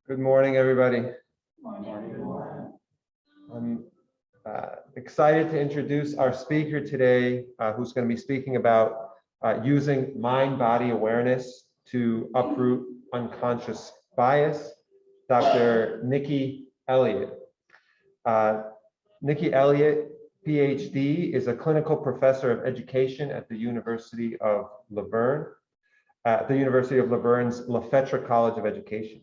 Good morning, everybody. I'm excited to introduce our speaker today, who's going to be speaking about using mind-body awareness to uproot unconscious bias, Dr. Niki Elliott. Niki Elliott, PhD, is a clinical professor of education at the University of Laverne, the University of Laverne's Lefebvre College of Education.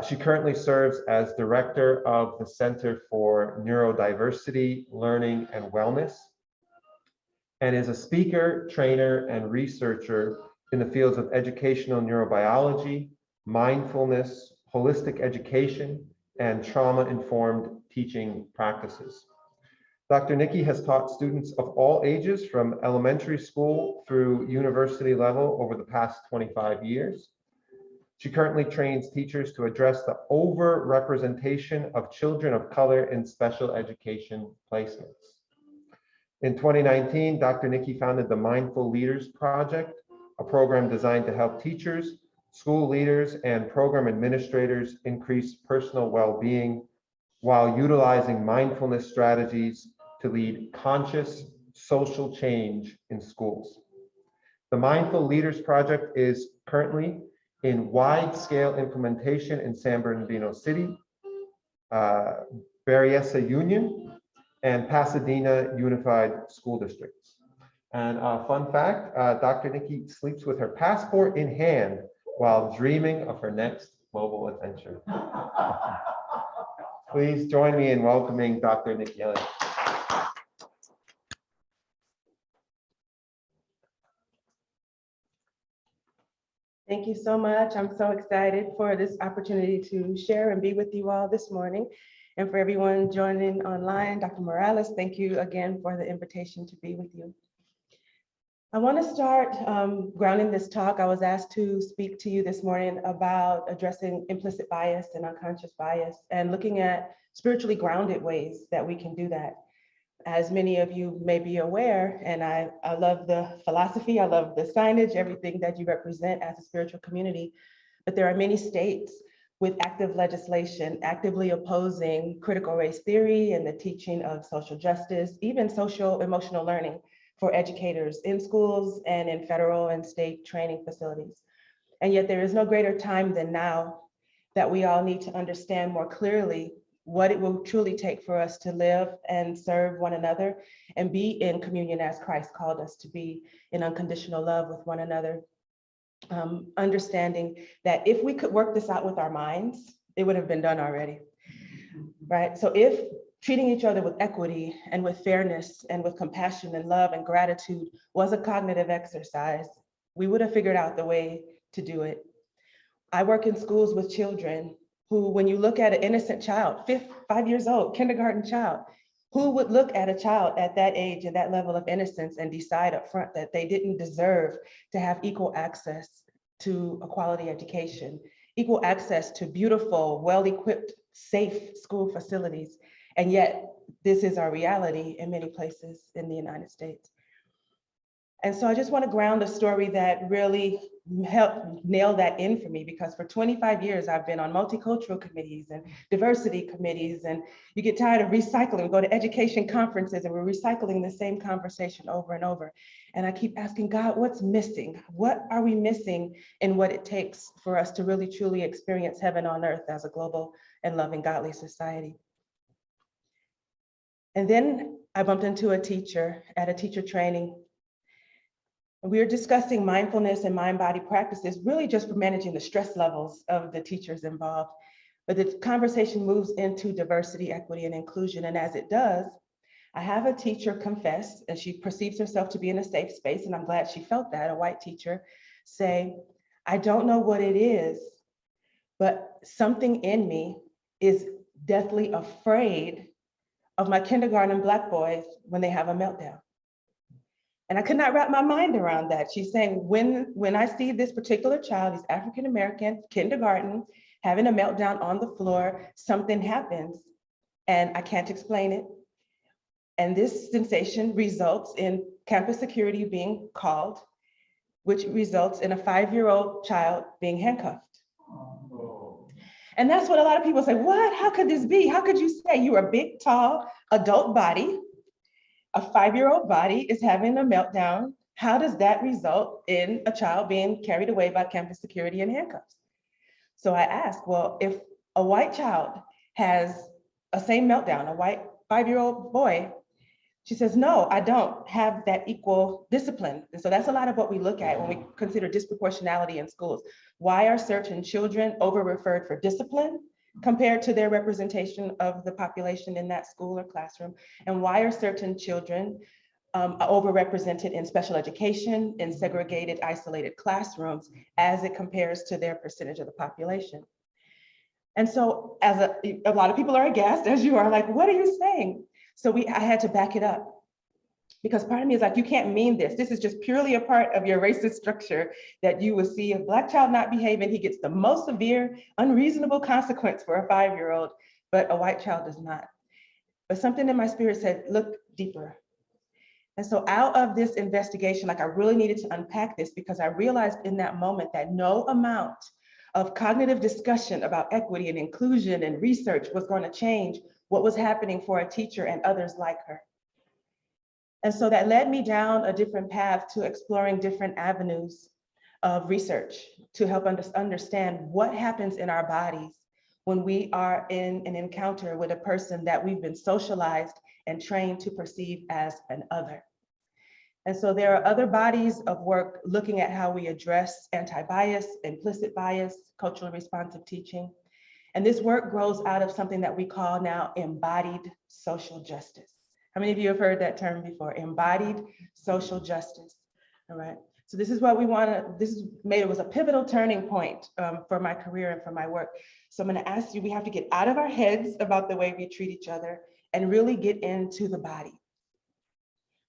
She currently serves as director of the Center for Neurodiversity, Learning, and Wellness, and is a speaker, trainer, and researcher in the fields of educational neurobiology, mindfulness, holistic education, and trauma-informed teaching practices. Dr. Niki has taught students of all ages from elementary school through university level over the past 25 years. She currently trains teachers to address the over-representation of children of color in special education placements. In 2019, Dr. Niki founded the Mindful Leaders Project, a program designed to help teachers, school leaders, and program administrators increase personal well-being while utilizing mindfulness strategies to lead conscious social change in schools. The Mindful Leaders Project is currently in wide-scale implementation in San Bernardino City, Berryessa Union, and Pasadena Unified School Districts. And fun fact, Dr. Niki sleeps with her passport in hand while dreaming of her next mobile adventure. Please join me in welcoming Dr. Niki Elliott. Thank you so much. I'm so excited for this opportunity to share and be with you all this morning. And for everyone joining online, Dr. Morales, thank you again for the invitation to be with you. I want to start grounding this talk. I was asked to speak to you this morning about addressing implicit bias and unconscious bias and looking at spiritually grounded ways that we can do that. As many of you may be aware, and I love the philosophy, I love the signage, everything that you represent as a spiritual community, but there are many states with active legislation actively opposing critical race theory and the teaching of social justice, even social emotional learning for educators in schools and in federal and state training facilities. And yet there is no greater time than now that we all need to understand more clearly what it will truly take for us to live and serve one another and be in communion as Christ called us to be, in unconditional love with one another. Understanding that if we could work this out with our minds, it would have been done already, right? So if treating each other with equity and with fairness and with compassion and love and gratitude was a cognitive exercise, we would have figured out the way to do it. I work in schools with children who, when you look at an innocent child, 5 years old, kindergarten child, who would look at a child at that age and that level of innocence and decide up front that they didn't deserve to have equal access to a quality education, equal access to beautiful, well-equipped, safe school facilities. And yet this is our reality in many places in the United States. And so I just want to ground a story that really helped nail that in for me, because for 25 years, I've been on multicultural committees and diversity committees, and you get tired of recycling. We go to education conferences and we're recycling the same conversation over and over. And I keep asking God, what's missing? What are we missing in what it takes for us to really, truly experience heaven on earth as a global and loving, godly society? And then I bumped into a teacher at a teacher training. We were discussing mindfulness and mind-body practices, really just for managing the stress levels of the teachers involved. But the conversation moves into diversity, equity, and inclusion. And as it does, I have a teacher confess, and she perceives herself to be in a safe space, and I'm glad she felt that, a white teacher, say, I don't know what it is, but something in me is deathly afraid of my kindergarten Black boys when they have a meltdown. And I could not wrap my mind around that. She's saying, when I see this particular child, he's African-American, kindergarten, having a meltdown on the floor, something happens and I can't explain it. And this sensation results in campus security being called, which results in a 5-year-old child being handcuffed. And that's what a lot of people say, what? How could this be? How could you say you're a big, tall adult body, a 5-year-old body is having a meltdown? How does that result in a child being carried away by campus security in handcuffs? So I asked, well, if a white child has a same meltdown, a white 5-year-old boy, she says, no, I don't have that equal discipline. And so that's a lot of what we look at when we consider disproportionality in schools. Why are certain children over-referred for discipline compared to their representation of the population in that school or classroom? And why are certain children overrepresented in special education, in segregated, isolated classrooms, as it compares to their percentage of the population? And so as a lot of people are aghast, as you are, like, what are you saying? So I had to back it up, because part of me is like, you can't mean this. This is just purely a part of your racist structure that you will see a Black child not behaving, he gets the most severe, unreasonable consequence for a 5-year-old, but a white child does not. But something in my spirit said, look deeper. And so out of this investigation, like I really needed to unpack this, because I realized in that moment that no amount of cognitive discussion about equity and inclusion and research was going to change what was happening for a teacher and others like her. And so that led me down a different path to exploring different avenues of research to help us understand what happens in our bodies when we are in an encounter with a person that we've been socialized and trained to perceive as an other. And so there are other bodies of work looking at how we address anti-bias, implicit bias, culturally responsive teaching. And this work grows out of something that we call now embodied social justice. How many of you have heard that term before? Embodied social justice. All right. So this is what we want to, it was a pivotal turning point for my career and for my work. So I'm going to ask you, we have to get out of our heads about the way we treat each other and really get into the body.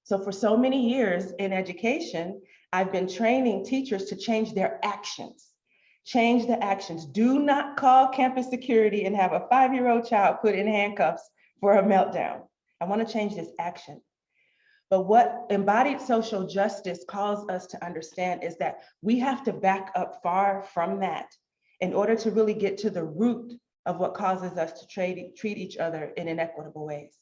So for so many years in education, I've been training teachers to change their actions. Change the actions. Do not call campus security and have a 5-year-old child put in handcuffs for a meltdown. I want to change this action. But what embodied social justice calls us to understand is that we have to back up far from that in order to really get to the root of what causes us to treat each other in inequitable ways.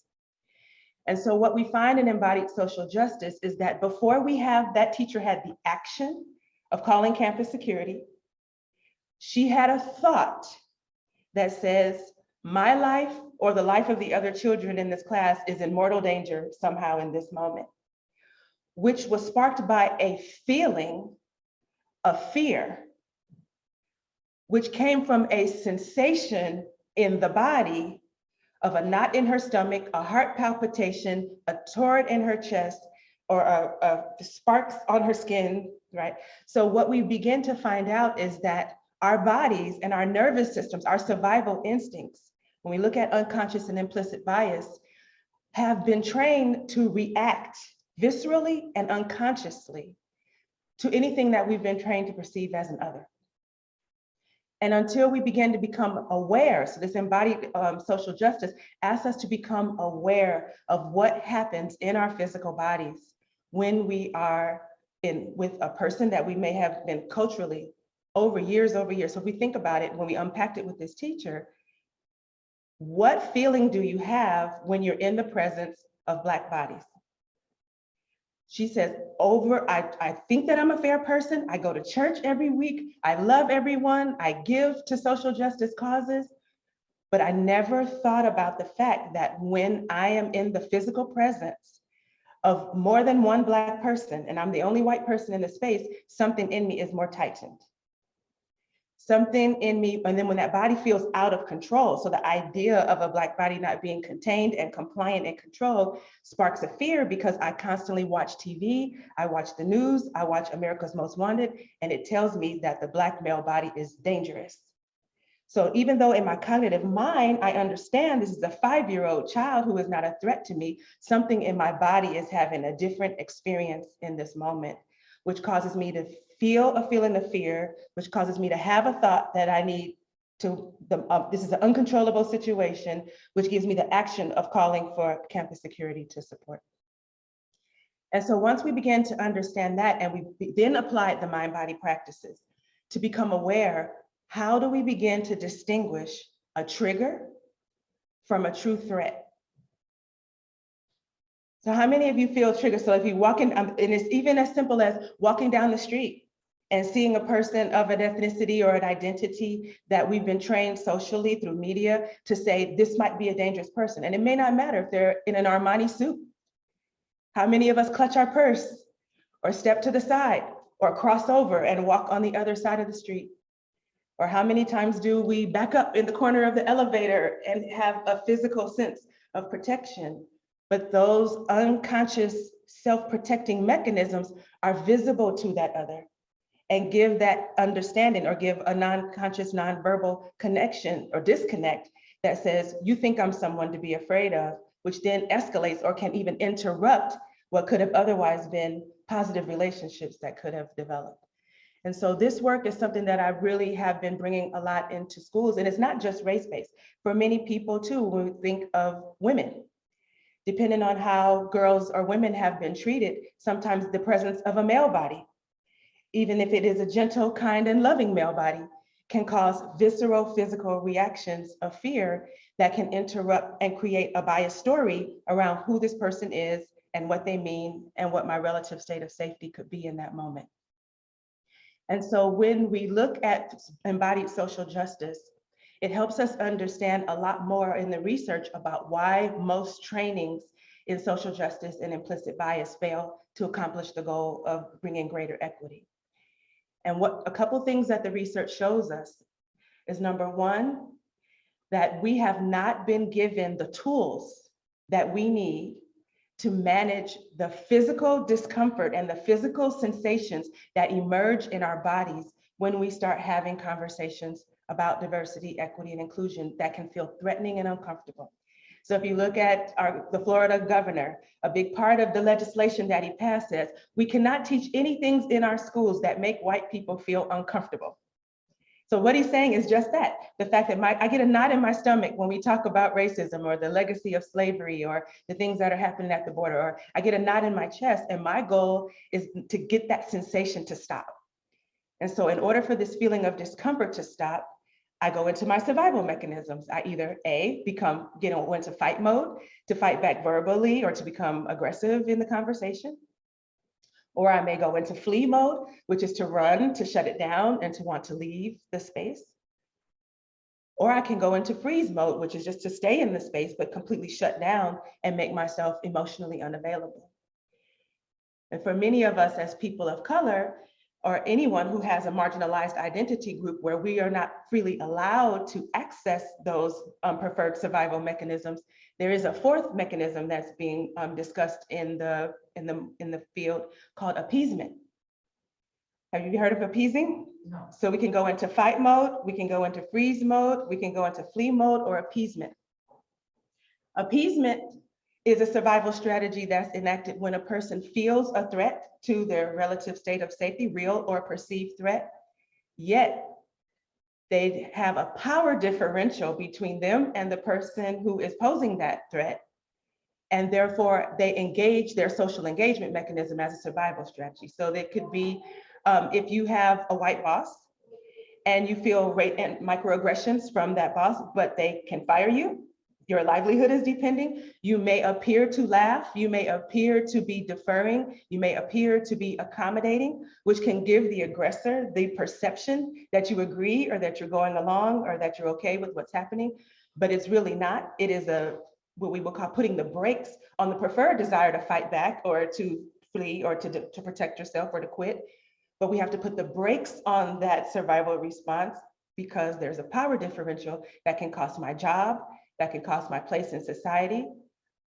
And so what we find in embodied social justice is that before that teacher had the action of calling campus security, she had a thought that says, my life or the life of the other children in this class is in mortal danger somehow in this moment, which was sparked by a feeling of fear, which came from a sensation in the body of a knot in her stomach, a heart palpitation, a tord in her chest, or a sparks on her skin, right? So what we begin to find out is that our bodies and our nervous systems, our survival instincts, when we look at unconscious and implicit bias, have been trained to react viscerally and unconsciously to anything that we've been trained to perceive as an other. And until we begin to become aware, so this embodied social justice asks us to become aware of what happens in our physical bodies when we are with a person that we may have been culturally over years. So if we think about it, when we unpacked it with this teacher, what feeling do you have when you're in the presence of Black bodies? She says, I think that I'm a fair person. I go to church every week. I love everyone. I give to social justice causes. But I never thought about the fact that when I am in the physical presence of more than one Black person, and I'm the only white person in the space, something in me is more tightened. Something in me, and then when that body feels out of control, so the idea of a Black body not being contained and compliant and controlled sparks a fear, because I constantly watch TV, I watch the news, I watch America's Most Wanted, and it tells me that the Black male body is dangerous. So even though in my cognitive mind, I understand this is a 5-year-old child who is not a threat to me, something in my body is having a different experience in this moment, which causes me to feel a feeling of fear, which causes me to have a thought that I need to, this is an uncontrollable situation, which gives me the action of calling for campus security to support. And so once we began to understand that, and we then applied the mind-body practices to become aware how do we begin to distinguish a trigger from a true threat? So how many of you feel triggered? So if you walk in, and it's even as simple as walking down the street and seeing a person of an ethnicity or an identity that we've been trained socially through media to say, this might be a dangerous person. And it may not matter if they're in an Armani suit. How many of us clutch our purse or step to the side or cross over and walk on the other side of the street? Or how many times do we back up in the corner of the elevator and have a physical sense of protection? But those unconscious self-protecting mechanisms are visible to that other and give that understanding or give a non-conscious, non-verbal connection or disconnect that says, you think I'm someone to be afraid of, which then escalates or can even interrupt what could have otherwise been positive relationships that could have developed. And so this work is something that I really have been bringing a lot into schools. And it's not just race-based. For many people too, when we think of women, depending on how girls or women have been treated, sometimes the presence of a male body, even if it is a gentle, kind, and loving male body, can cause visceral physical reactions of fear that can interrupt and create a biased story around who this person is and what they mean and what my relative state of safety could be in that moment. And so when we look at embodied social justice, it helps us understand a lot more in the research about why most trainings in social justice and implicit bias fail to accomplish the goal of bringing greater equity. And what a couple things that the research shows us is, number one, that we have not been given the tools that we need to manage the physical discomfort and the physical sensations that emerge in our bodies when we start having conversations about diversity, equity, and inclusion that can feel threatening and uncomfortable. So if you look at the Florida governor, a big part of the legislation that he passed says, we cannot teach anything in our schools that make white people feel uncomfortable. So what he's saying is just that, the fact that I get a knot in my stomach when we talk about racism or the legacy of slavery or the things that are happening at the border, or I get a knot in my chest, and my goal is to get that sensation to stop. And so in order for this feeling of discomfort to stop, I go into my survival mechanisms. I either go into fight mode to fight back verbally or to become aggressive in the conversation. Or I may go into flee mode, which is to run, to shut it down, and to want to leave the space. Or I can go into freeze mode, which is just to stay in the space, but completely shut down and make myself emotionally unavailable. And for many of us as people of color, or anyone who has a marginalized identity group where we are not freely allowed to access those preferred survival mechanisms, there is a fourth mechanism that's being discussed in the field called appeasement. Have you heard of appeasing? No. So we can go into fight mode, we can go into freeze mode, we can go into flee mode, or appeasement. Appeasement is a survival strategy that's enacted when a person feels a threat to their relative state of safety, real or perceived threat, yet they have a power differential between them and the person who is posing that threat. And therefore they engage their social engagement mechanism as a survival strategy. So that could be if you have a white boss and you feel rape and microaggressions from that boss, but they can fire you, your livelihood is depending, you may appear to laugh, you may appear to be deferring, you may appear to be accommodating, which can give the aggressor the perception that you agree or that you're going along or that you're okay with what's happening, but it's really not. It is what we will call putting the brakes on the preferred desire to fight back or to flee or to protect yourself or to quit. But we have to put the brakes on that survival response because there's a power differential that can cost my job, that can cost my place in society.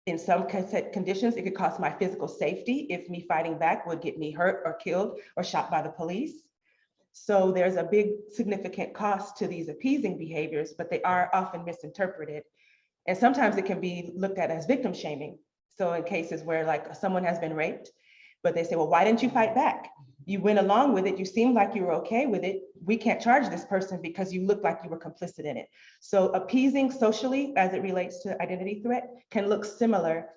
In some conditions, it could cost my physical safety if me fighting back would get me hurt or killed or shot by the police. So there's a big significant cost to these appeasing behaviors, but they are often misinterpreted. And sometimes it can be looked at as victim shaming. So in cases where like someone has been raped, but they say, well, why didn't you fight back? You went along with it. You seemed like you were okay with it. We can't charge this person because you look like you were complicit in it. So appeasing socially as it relates to identity threat can look similar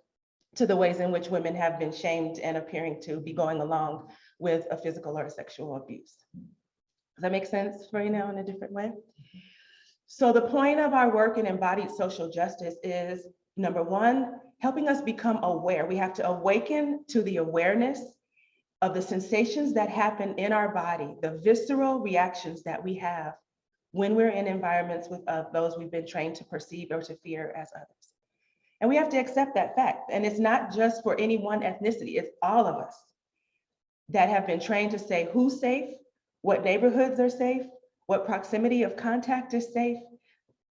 to the ways in which women have been shamed and appearing to be going along with a physical or a sexual abuse. Does that make sense for you now in a different way? So the point of our work in embodied social justice is, number one, helping us become aware. We have to awaken to the awareness of the sensations that happen in our body, the visceral reactions that we have when we're in environments with those we've been trained to perceive or to fear as others. And we have to accept that fact. And it's not just for any one ethnicity, it's all of us that have been trained to say who's safe, what neighborhoods are safe, what proximity of contact is safe.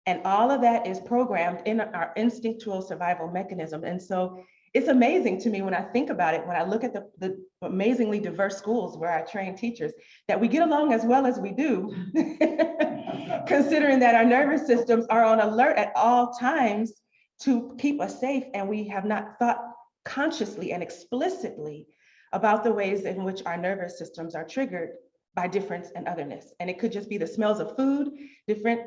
And all of that is programmed in our instinctual survival mechanism. And so it's amazing to me when I think about it, when I look at the amazingly diverse schools where I train teachers, that we get along as well as we do, considering that our nervous systems are on alert at all times to keep us safe. And we have not thought consciously and explicitly about the ways in which our nervous systems are triggered by difference and otherness. And it could just be the smells of food, different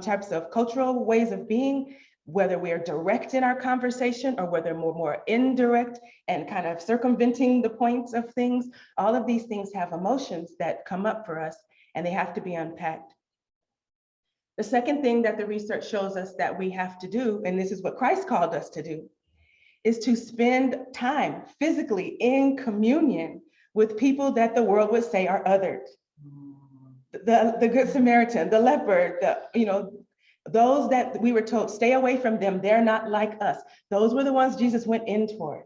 types of cultural ways of being, whether we're direct in our conversation or whether we're more indirect and kind of circumventing the points of things. All of these things have emotions that come up for us and they have to be unpacked. The second thing that the research shows us that we have to do, and this is what Christ called us to do, is to spend time physically in communion with people that the world would say are othered. The Good Samaritan, the leper, those that we were told, stay away from them, they're not like us. Those were the ones Jesus went in toward.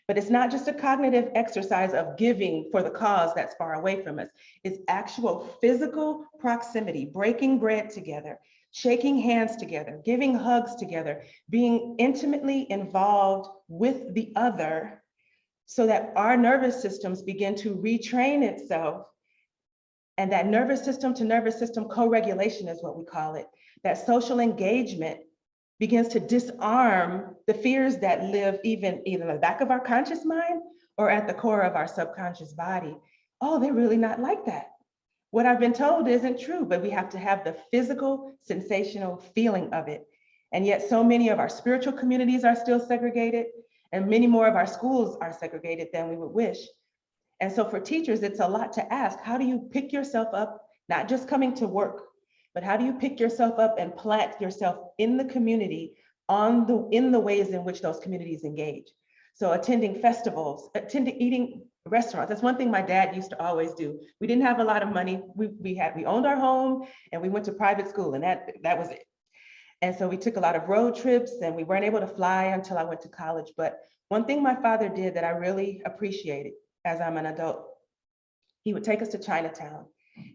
But it's not just a cognitive exercise of giving for the cause that's far away from us. It's actual physical proximity, breaking bread together, shaking hands together, giving hugs together, being intimately involved with the other so that our nervous systems begin to retrain itself. And that nervous system to nervous system co-regulation is what we call it. That social engagement begins to disarm the fears that live even in the back of our conscious mind or at the core of our subconscious body. Oh, they're really not like that. What I've been told isn't true, but we have to have the physical, sensational feeling of it. And yet so many of our spiritual communities are still segregated, and many more of our schools are segregated than we would wish. And so for teachers, it's a lot to ask. How do you pick yourself up, not just coming to work, but how do you pick yourself up and plant yourself in the community in the ways in which those communities engage? So attending festivals, eating restaurants. That's one thing my dad used to always do. We didn't have a lot of money. We owned our home and we went to private school and that was it. And so we took a lot of road trips and we weren't able to fly until I went to college. But one thing my father did that I really appreciated as I'm an adult, he would take us to Chinatown.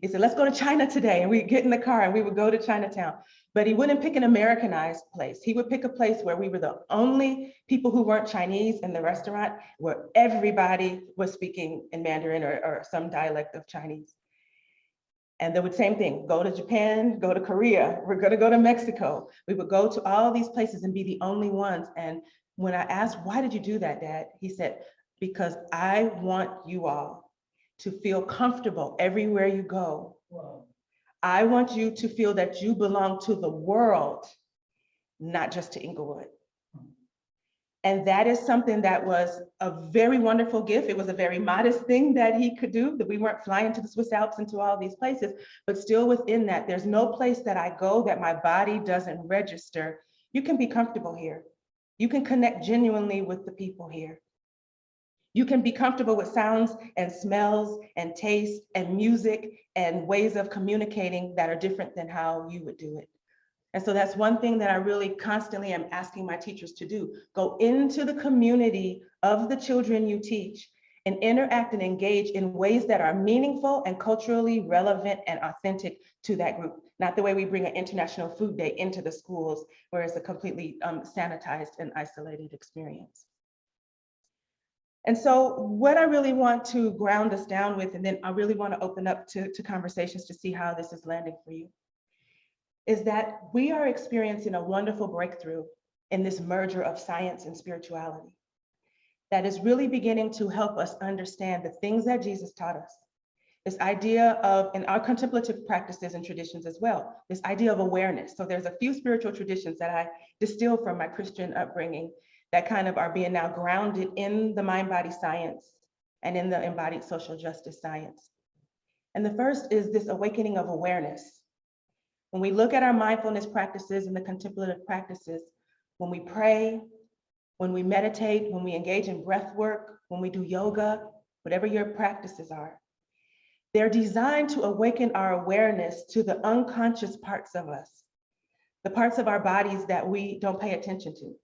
He said, let's go to China today. And we'd get in the car and we would go to Chinatown. But he wouldn't pick an Americanized place. He would pick a place where we were the only people who weren't Chinese in the restaurant, where everybody was speaking in Mandarin or some dialect of Chinese. And they would same thing, go to Japan, go to Korea, we're gonna go to Mexico. We would go to all these places and be the only ones. And when I asked, why did you do that, Dad? He said, because I want you all to feel comfortable everywhere you go. Wow. I want you to feel that you belong to the world, not just to Inglewood. And that is something that was a very wonderful gift. It was a very modest thing that he could do, that we weren't flying to the Swiss Alps and to all these places, but still within that, there's no place that I go that my body doesn't register. You can be comfortable here. You can connect genuinely with the people here. You can be comfortable with sounds and smells and taste and music and ways of communicating that are different than how you would do it. And so that's one thing that I really constantly am asking my teachers to do. Go into the community of the children you teach and interact and engage in ways that are meaningful and culturally relevant and authentic to that group. Not the way we bring an International Food Day into the schools where it's a completely sanitized and isolated experience. And so what I really want to ground us down with, and then I really want to open up to conversations to see how this is landing for you, is that we are experiencing a wonderful breakthrough in this merger of science and spirituality that is really beginning to help us understand the things that Jesus taught us. This idea of, in our contemplative practices and traditions as well, this idea of awareness. So there's a few spiritual traditions that I distill from my Christian upbringing that kind of are being now grounded in the mind-body science and in the embodied social justice science. And the first is this awakening of awareness. When we look at our mindfulness practices and the contemplative practices, when we pray, when we meditate, when we engage in breath work, when we do yoga, whatever your practices are, they're designed to awaken our awareness to the unconscious parts of us, the parts of our bodies that we don't pay attention to.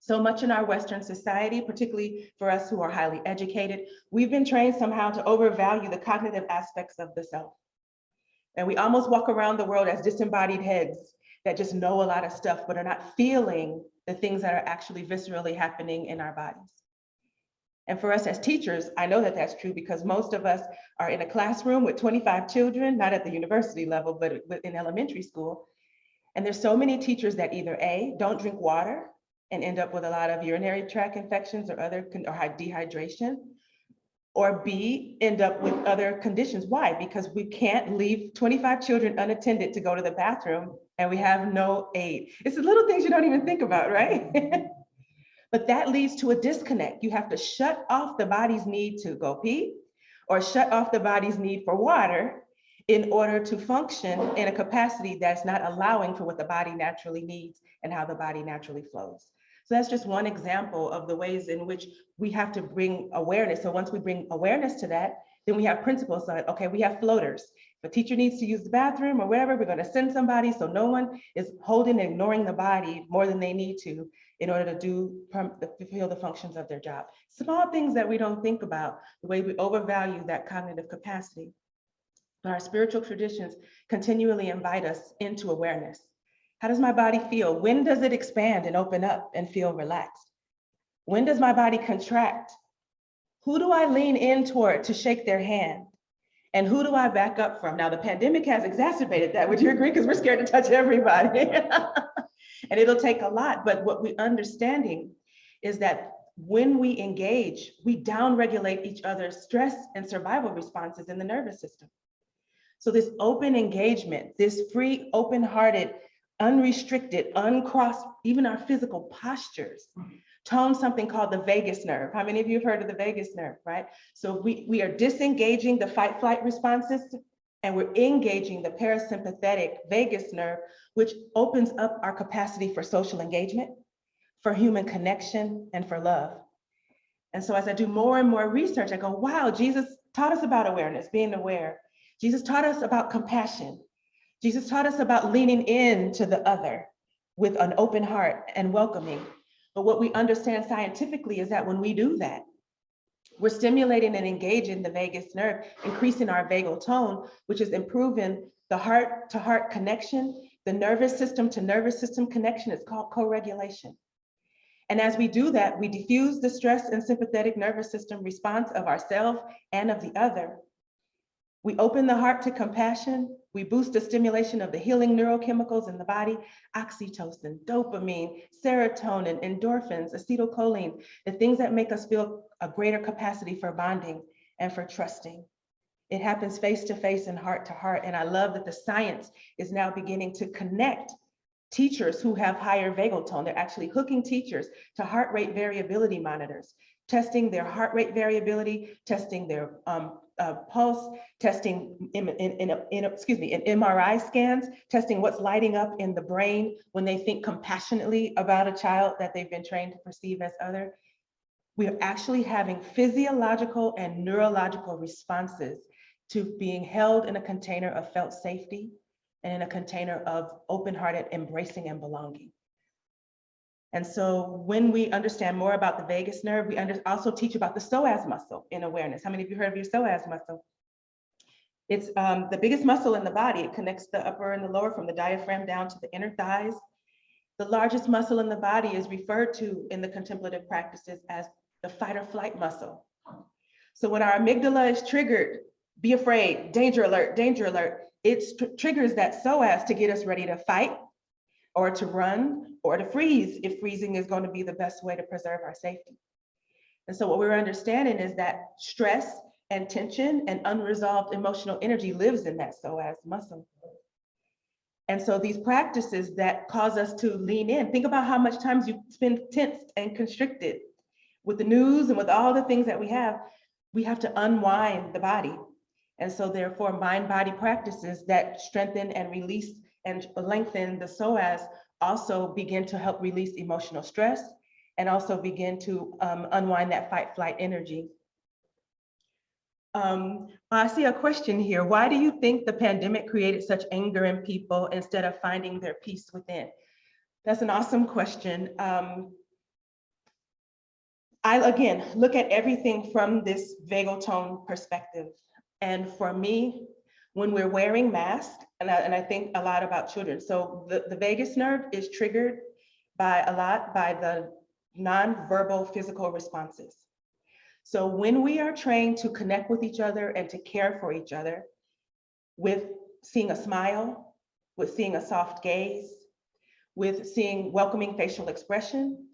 So much in our Western society, particularly for us who are highly educated, we've been trained somehow to overvalue the cognitive aspects of the self. And we almost walk around the world as disembodied heads that just know a lot of stuff, but are not feeling the things that are actually viscerally happening in our bodies. And for us as teachers, I know that that's true because most of us are in a classroom with 25 children, not at the university level, but in elementary school. And there's so many teachers that either A, don't drink water and end up with a lot of urinary tract infections or dehydration, or B, end up with other conditions. Why? Because we can't leave 25 children unattended to go to the bathroom and we have no aid. It's the little things you don't even think about, right? But that leads to a disconnect. You have to shut off the body's need to go pee or shut off the body's need for water in order to function in a capacity that's not allowing for what the body naturally needs and how the body naturally flows. So that's just one example of the ways in which we have to bring awareness. So once we bring awareness to that, then we have principles like, okay, we have floaters. If a teacher needs to use the bathroom or wherever, we're going to send somebody so no one is holding and ignoring the body more than they need to in order to fulfill the functions of their job. Small things that we don't think about, the way we overvalue that cognitive capacity. But our spiritual traditions continually invite us into awareness. How does my body feel? When does it expand and open up and feel relaxed? When does my body contract? Who do I lean in toward to shake their hand? And who do I back up from? Now, the pandemic has exacerbated that. Would you agree? Because we're scared to touch everybody. And it'll take a lot. But what we're understanding is that when we engage, we downregulate each other's stress and survival responses in the nervous system. So this open engagement, this free, open-hearted, unrestricted, uncrossed, even our physical postures, tone something called the vagus nerve. How many of you have heard of the vagus nerve, right? So we are disengaging the fight-flight responses and we're engaging the parasympathetic vagus nerve, which opens up our capacity for social engagement, for human connection, and for love. And so as I do more and more research, I go, wow, Jesus taught us about awareness, being aware. Jesus taught us about compassion. Jesus taught us about leaning into the other with an open heart and welcoming. But what we understand scientifically is that when we do that, we're stimulating and engaging the vagus nerve, increasing our vagal tone, which is improving the heart-to-heart connection, the nervous system to nervous system connection. It's called co-regulation. And as we do that, we diffuse the stress and sympathetic nervous system response of ourselves and of the other. We open the heart to compassion. We boost the stimulation of the healing neurochemicals in the body, oxytocin, dopamine, serotonin, endorphins, acetylcholine, the things that make us feel a greater capacity for bonding and for trusting. It happens face to face and heart to heart. And I love that the science is now beginning to connect teachers who have higher vagal tone. They're actually hooking teachers to heart rate variability monitors, testing their heart rate variability, testing their pulse, testing in MRI scans, testing what's lighting up in the brain when they think compassionately about a child that they've been trained to perceive as other. We are actually having physiological and neurological responses to being held in a container of felt safety and in a container of open-hearted embracing and belonging. And so when we understand more about the vagus nerve, we also teach about the psoas muscle in awareness. How many of you heard of your psoas muscle? It's the biggest muscle in the body. It connects the upper and the lower from the diaphragm down to the inner thighs. The largest muscle in the body is referred to in the contemplative practices as the fight or flight muscle. So when our amygdala is triggered, be afraid, danger alert, it triggers that psoas to get us ready to fight or to run or to freeze if freezing is going to be the best way to preserve our safety. And so what we're understanding is that stress and tension and unresolved emotional energy lives in that psoas muscle. And so these practices that cause us to lean in, think about how much time you spend tensed and constricted with the news and with all the things that we have to unwind the body. And so therefore, mind-body practices that strengthen and release and lengthen the psoas also begin to help release emotional stress and also begin to unwind that fight-flight energy. I see a question here. Why do you think the pandemic created such anger in people instead of finding their peace within? That's an awesome question. I, again, look at everything from this vagal tone perspective. And for me, when we're wearing masks, and I think a lot about children, so the vagus nerve is triggered by the nonverbal physical responses. So when we are trained to connect with each other and to care for each other with seeing a smile, with seeing a soft gaze, with seeing welcoming facial expression,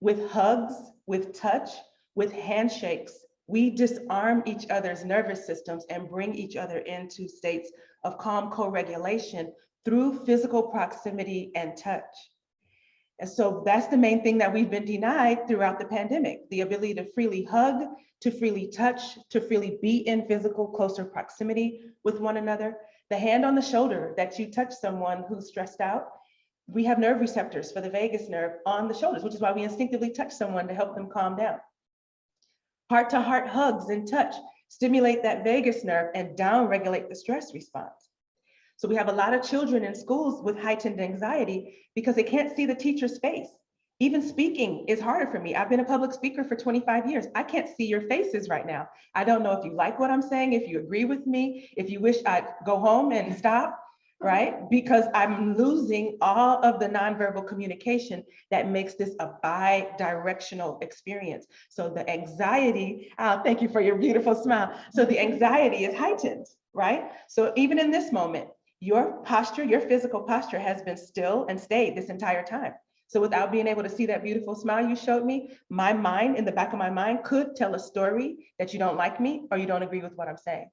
with hugs, with touch, with handshakes, we disarm each other's nervous systems and bring each other into states of calm co-regulation through physical proximity and touch. And so that's the main thing that we've been denied throughout the pandemic, the ability to freely hug, to freely touch, to freely be in physical closer proximity with one another. The hand on the shoulder that you touch someone who's stressed out, we have nerve receptors for the vagus nerve on the shoulders, which is why we instinctively touch someone to help them calm down. Heart-to-heart hugs and touch stimulate that vagus nerve and down-regulate the stress response. So we have a lot of children in schools with heightened anxiety because they can't see the teacher's face. Even speaking is harder for me. I've been a public speaker for 25 years. I can't see your faces right now. I don't know if you like what I'm saying, if you agree with me, if you wish I'd go home and stop, right? Because I'm losing all of the nonverbal communication that makes this a bi-directional experience. So the anxiety, thank you for your beautiful smile. So the anxiety is heightened, right? So even in this moment, your posture, your physical posture has been still and stayed this entire time. So without being able to see that beautiful smile you showed me, my mind, in the back of my mind, could tell a story that you don't like me or you don't agree with what I'm saying.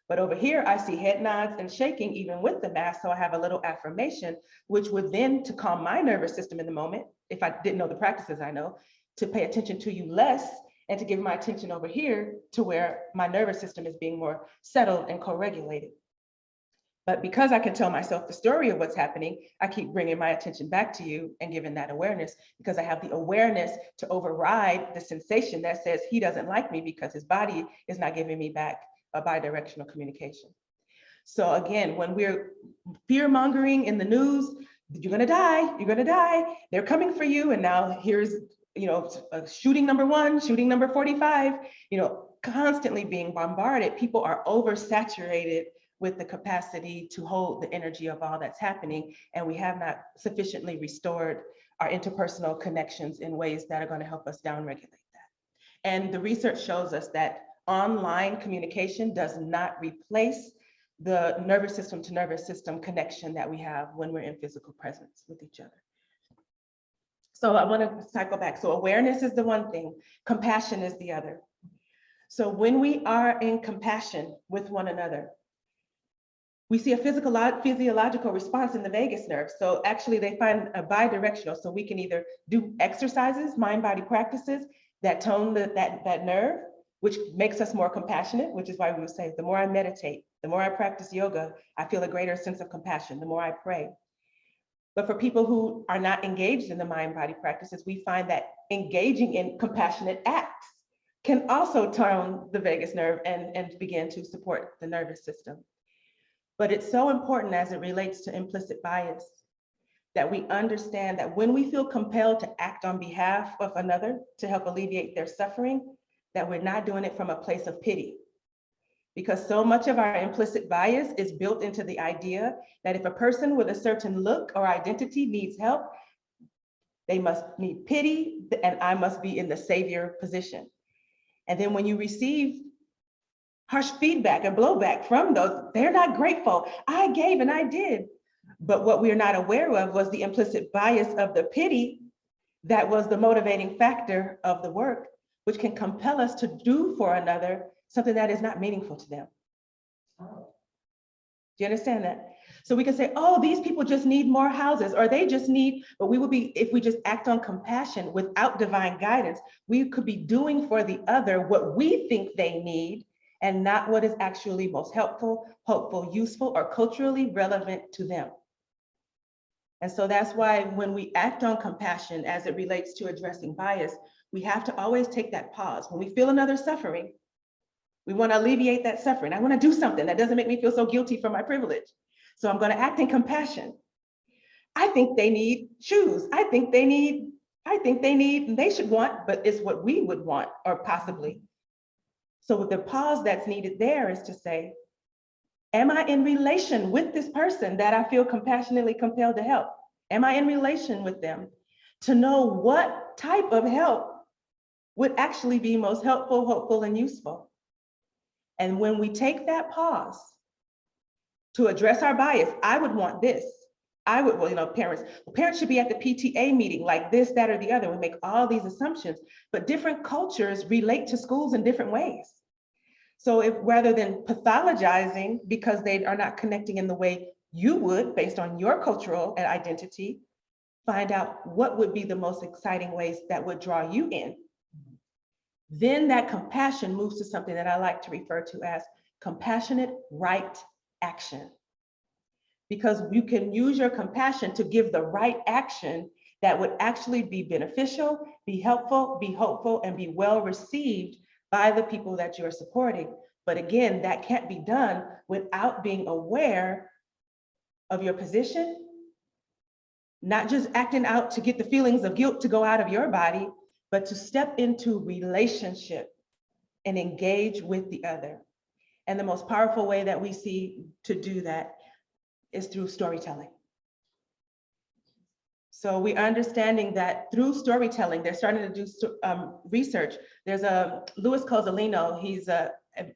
But over here, I see head nods and shaking even with the mask. So I have a little affirmation, which would then, to calm my nervous system in the moment, if I didn't know the practices I know, to pay attention to you less and to give my attention over here to where my nervous system is being more settled and co-regulated. But because I can tell myself the story of what's happening, I keep bringing my attention back to you and giving that awareness because I have the awareness to override the sensation that says he doesn't like me because his body is not giving me back a bidirectional communication. So again, when we're fear-mongering in the news, you're gonna die, they're coming for you, and now here's, shooting number 1, shooting number 45, constantly being bombarded. People are oversaturated with the capacity to hold the energy of all that's happening, and we have not sufficiently restored our interpersonal connections in ways that are going to help us downregulate that. And the research shows us that online communication does not replace the nervous system to nervous system connection that we have when we're in physical presence with each other. So I want to cycle back. So awareness is the one thing, compassion is the other. So when we are in compassion with one another, we see a physiological response in the vagus nerve. So actually they find a bidirectional. So we can either do exercises, mind-body practices that tone that nerve, which makes us more compassionate, which is why we would say, the more I meditate, the more I practice yoga, I feel a greater sense of compassion, the more I pray. But for people who are not engaged in the mind-body practices, we find that engaging in compassionate acts can also tone the vagus nerve and begin to support the nervous system. But it's so important as it relates to implicit bias that we understand that when we feel compelled to act on behalf of another to help alleviate their suffering, that we're not doing it from a place of pity. Because so much of our implicit bias is built into the idea that if a person with a certain look or identity needs help, they must need pity and I must be in the savior position. And then when you receive harsh feedback and blowback from those, they're not grateful. I gave and I did. But what we're not aware of was the implicit bias of the pity that was the motivating factor of the work, which can compel us to do for another something that is not meaningful to them. Do you understand that? So we can say, oh, these people just need more houses, or they just need, but we will be, if we just act on compassion without divine guidance, we could be doing for the other what we think they need and not what is actually most helpful, hopeful, useful, or culturally relevant to them. And so that's why when we act on compassion as it relates to addressing bias, we have to always take that pause. When we feel another suffering, we want to alleviate that suffering. I want to do something that doesn't make me feel so guilty for my privilege. So I'm going to act in compassion. I think they need shoes. I think they should want, but it's what we would want or possibly. So the pause that's needed there is to say, am I in relation with this person that I feel compassionately compelled to help? Am I in relation with them to know what type of help would actually be most helpful, hopeful, and useful? And when we take that pause to address our bias, I would want this. I would, well, parents should be at the PTA meeting like this, that, or the other. We make all these assumptions, but different cultures relate to schools in different ways. So if rather than pathologizing because they are not connecting in the way you would based on your cultural and identity, find out what would be the most exciting ways that would draw you in. Then that compassion moves to something that I like to refer to as compassionate right action. Because you can use your compassion to give the right action that would actually be beneficial, be helpful, be hopeful, and be well received by the people that you're supporting. But again, that can't be done without being aware of your position, not just acting out to get the feelings of guilt to go out of your body, but to step into relationship and engage with the other. And the most powerful way that we see to do that is through storytelling. So we're understanding that through storytelling, they're starting to do research. There's a Louis Cozzolino, he's an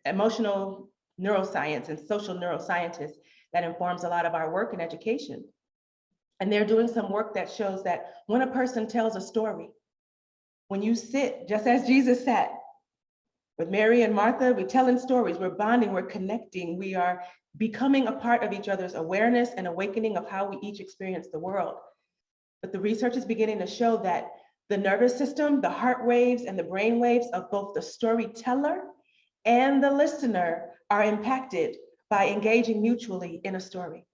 emotional neuroscience and social neuroscientist that informs a lot of our work in education. And they're doing some work that shows that when a person tells a story, when you sit, just as Jesus sat with Mary and Martha, we're telling stories, we're bonding, we're connecting, we are becoming a part of each other's awareness and awakening of how we each experience the world. But the research is beginning to show that the nervous system, the heart waves and the brain waves of both the storyteller and the listener are impacted by engaging mutually in a story.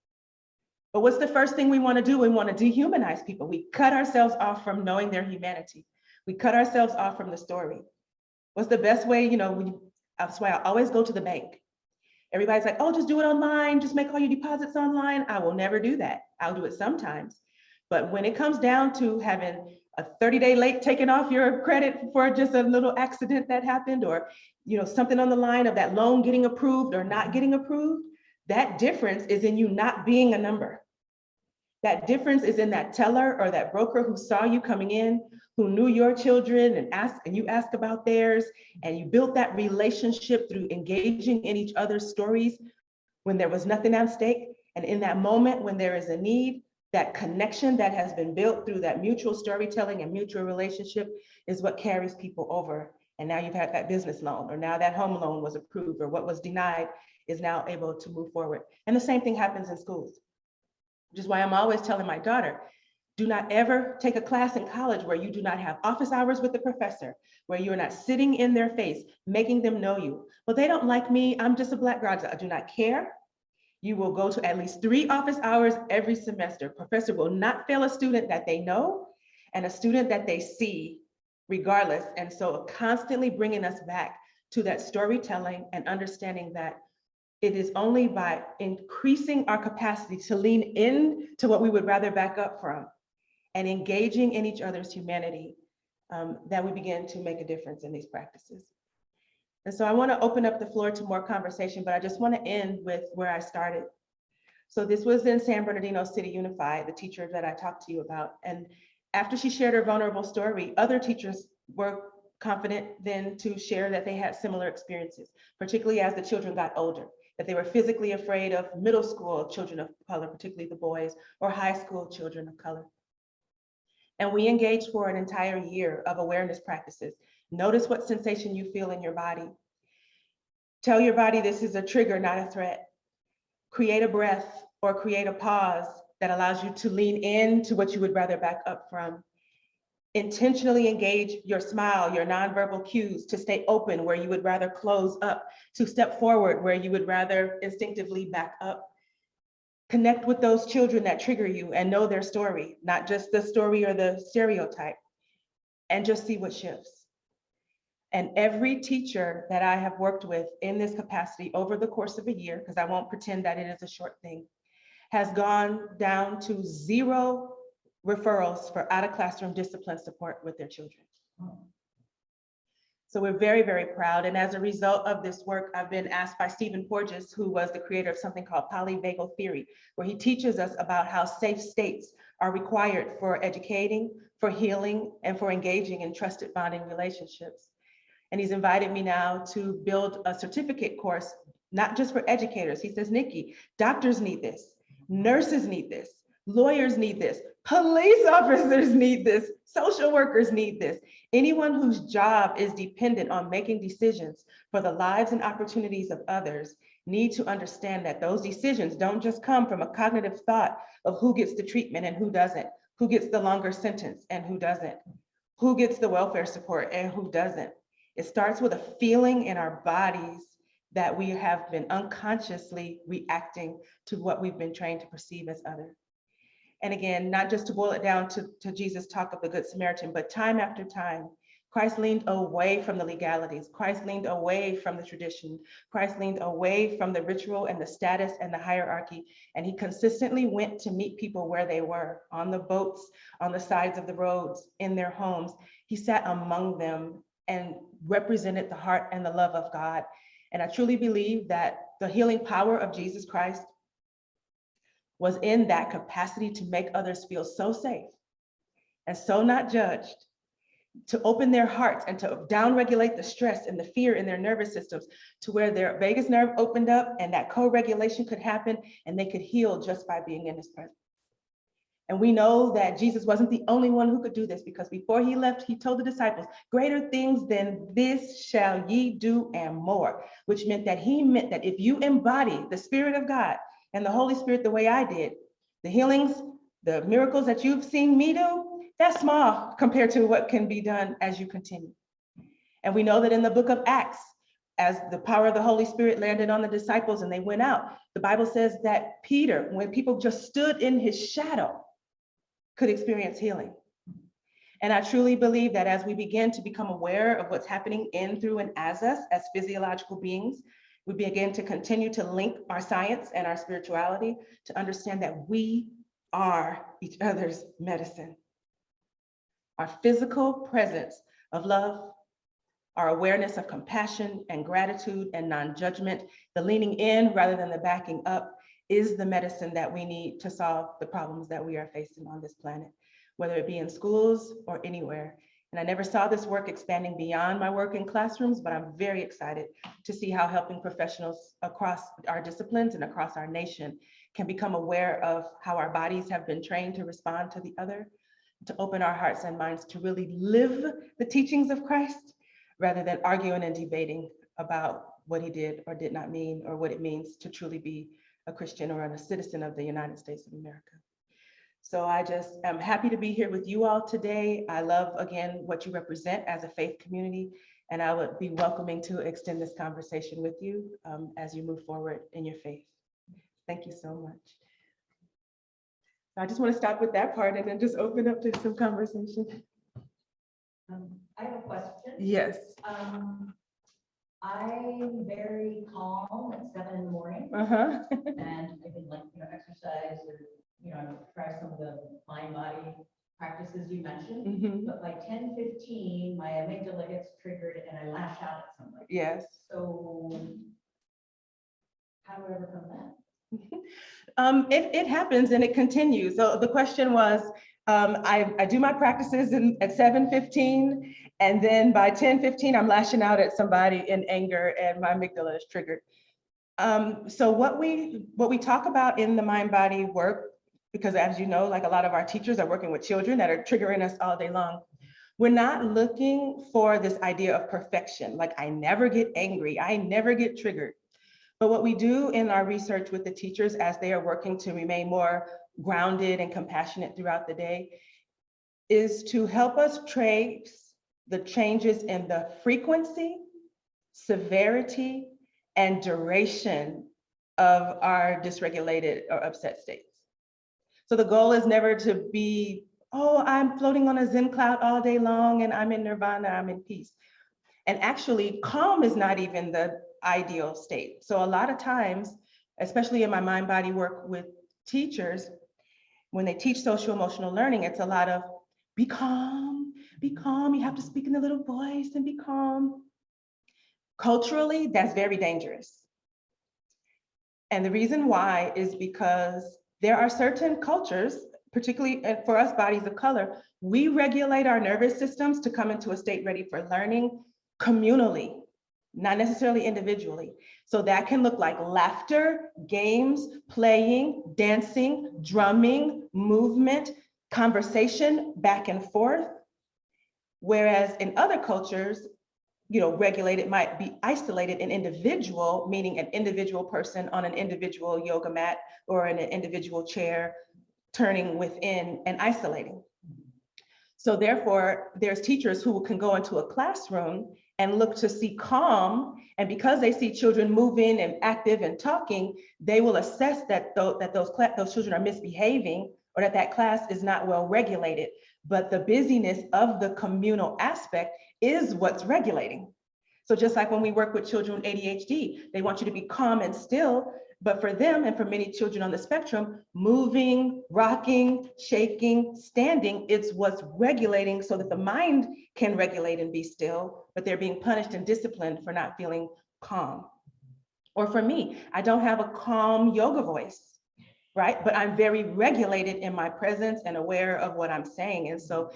But what's the first thing we want to do? We want to dehumanize people. We cut ourselves off from knowing their humanity. We cut ourselves off from the story. What's the best way? That's why I always go to the bank. Everybody's like, oh, just do it online. Just make all your deposits online. I will never do that. I'll do it sometimes. But when it comes down to having a 30-day late taken off your credit for just a little accident that happened, or something on the line of that loan getting approved or not getting approved, that difference is in you not being a number. That difference is in that teller or that broker who saw you coming in, who knew your children and you asked about theirs, and you built that relationship through engaging in each other's stories when there was nothing at stake. And in that moment when there is a need, that connection that has been built through that mutual storytelling and mutual relationship is what carries people over. And now you've had that business loan, or now that home loan was approved, or what was denied is now able to move forward. And the same thing happens in schools, which is why I'm always telling my daughter, do not ever take a class in college where you do not have office hours with the professor, where you're not sitting in their face, making them know you. Well, they don't like me, I'm just a Black girl. I do not care. You will go to at least 3 office hours every semester. Professor will not fail a student that they know and a student that they see regardless. And so constantly bringing us back to that storytelling and understanding that it is only by increasing our capacity to lean in to what we would rather back up from and engaging in each other's humanity that we begin to make a difference in these practices. And so I want to open up the floor to more conversation, but I just want to end with where I started. So this was in San Bernardino City Unified, the teacher that I talked to you about. And after she shared her vulnerable story, other teachers were confident then to share that they had similar experiences, particularly as the children got older, that they were physically afraid of middle school children of color, particularly the boys, or high school children of color. And we engaged for an entire year of awareness practices. Notice what sensation you feel in your body. Tell your body this is a trigger, not a threat. Create a breath or create a pause that allows you to lean into what you would rather back up from. Intentionally engage your smile, your nonverbal cues, to stay open where you would rather close up, to step forward where you would rather instinctively back up. Connect with those children that trigger you and know their story, not just the story or the stereotype, and just see what shifts. And every teacher that I have worked with in this capacity over the course of a year, because I won't pretend that it is a short thing, has gone down to 0 referrals for out of classroom discipline support with their children. So we're very, very proud. And as a result of this work, I've been asked by Stephen Porges, who was the creator of something called polyvagal theory, where he teaches us about how safe states are required for educating, for healing, and for engaging in trusted bonding relationships. And he's invited me now to build a certificate course, not just for educators. He says, Niki, doctors need this, nurses need this, lawyers need this, police officers need this, social workers need this. Anyone whose job is dependent on making decisions for the lives and opportunities of others need to understand that those decisions don't just come from a cognitive thought of who gets the treatment and who doesn't, who gets the longer sentence and who doesn't, who gets the welfare support and who doesn't. It starts with a feeling in our bodies that we have been unconsciously reacting to what we've been trained to perceive as other. And again, not just to boil it down to Jesus' talk of the Good Samaritan, but time after time, Christ leaned away from the legalities. Christ leaned away from the tradition. Christ leaned away from the ritual and the status and the hierarchy. And he consistently went to meet people where they were, on the boats, on the sides of the roads, in their homes. He sat among them and represented the heart and the love of God. And I truly believe that the healing power of Jesus Christ was in that capacity to make others feel so safe and so not judged, to open their hearts and to downregulate the stress and the fear in their nervous systems to where their vagus nerve opened up and that co-regulation could happen and they could heal just by being in his presence. And we know that Jesus wasn't the only one who could do this, because before he left, he told the disciples, greater things than this shall ye do and more, which meant that if you embody the Spirit of God and the Holy Spirit the way I did, the healings, the miracles that you've seen me do, that's small compared to what can be done as you continue. And we know that in the book of Acts, as the power of the Holy Spirit landed on the disciples and they went out, the Bible says that Peter, when people just stood in his shadow, could experience healing. And I truly believe that as we begin to become aware of what's happening in, through, and as us as physiological beings, we begin to continue to link our science and our spirituality to understand that we are each other's medicine. Our physical presence of love, our awareness of compassion and gratitude and non-judgment, the leaning in rather than the backing up, is the medicine that we need to solve the problems that we are facing on this planet, whether it be in schools or anywhere. And I never saw this work expanding beyond my work in classrooms, but I'm very excited to see how helping professionals across our disciplines and across our nation can become aware of how our bodies have been trained to respond to the other, to open our hearts and minds to really live the teachings of Christ, rather than arguing and debating about what he did or did not mean, or what it means to truly be a Christian or a citizen of the United States of America. So I just am happy to be here with you all today. I love, again, what you represent as a faith community, and I would be welcoming to extend this conversation with you as you move forward in your faith. Thank you so much. I just want to stop with that part and then just open up to some conversation. I have a question. Yes. I'm very calm at 7 in the morning, and I can exercise or try some of the mind body practices you mentioned. But by 10:15, my amygdala gets triggered and I lash out at somebody. Yes. So how do I overcome that? It happens and it continues. So the question was, I do my practices at 7:15, and then by 10:15, I'm lashing out at somebody in anger and my amygdala is triggered. So what we talk about in the mind body work, because as you know, like a lot of our teachers are working with children that are triggering us all day long. We're not looking for this idea of perfection, like I never get angry, I never get triggered. But what we do in our research with the teachers as they are working to remain more grounded and compassionate throughout the day is to help us trace the changes in the frequency, severity, and duration of our dysregulated or upset states. So the goal is never to be, oh, I'm floating on a Zen cloud all day long and I'm in nirvana, I'm in peace. And actually, calm is not even the ideal state. So a lot of times, especially in my mind-body work with teachers, when they teach social emotional learning, it's a lot of be calm, you have to speak in a little voice and be calm. Culturally, that's very dangerous. And the reason why is because there are certain cultures, particularly for us bodies of color, we regulate our nervous systems to come into a state ready for learning communally, not necessarily individually. So that can look like laughter, games, playing, dancing, drumming, movement, conversation back and forth. Whereas in other cultures, regulated might be isolated and individual, meaning an individual person on an individual yoga mat or in an individual chair, turning within and isolating. So therefore, there's teachers who can go into a classroom and look to see calm. And because they see children moving and active and talking, they will assess that those children are misbehaving or that class is not well regulated. But the busyness of the communal aspect is what's regulating. So just like when we work with children with ADHD, they want you to be calm and still, but for them and for many children on the spectrum, moving, rocking, shaking, standing, it's what's regulating so that the mind can regulate and be still, but they're being punished and disciplined for not feeling calm. Or for me, I don't have a calm yoga voice, right? But I'm very regulated in my presence and aware of what I'm saying. And so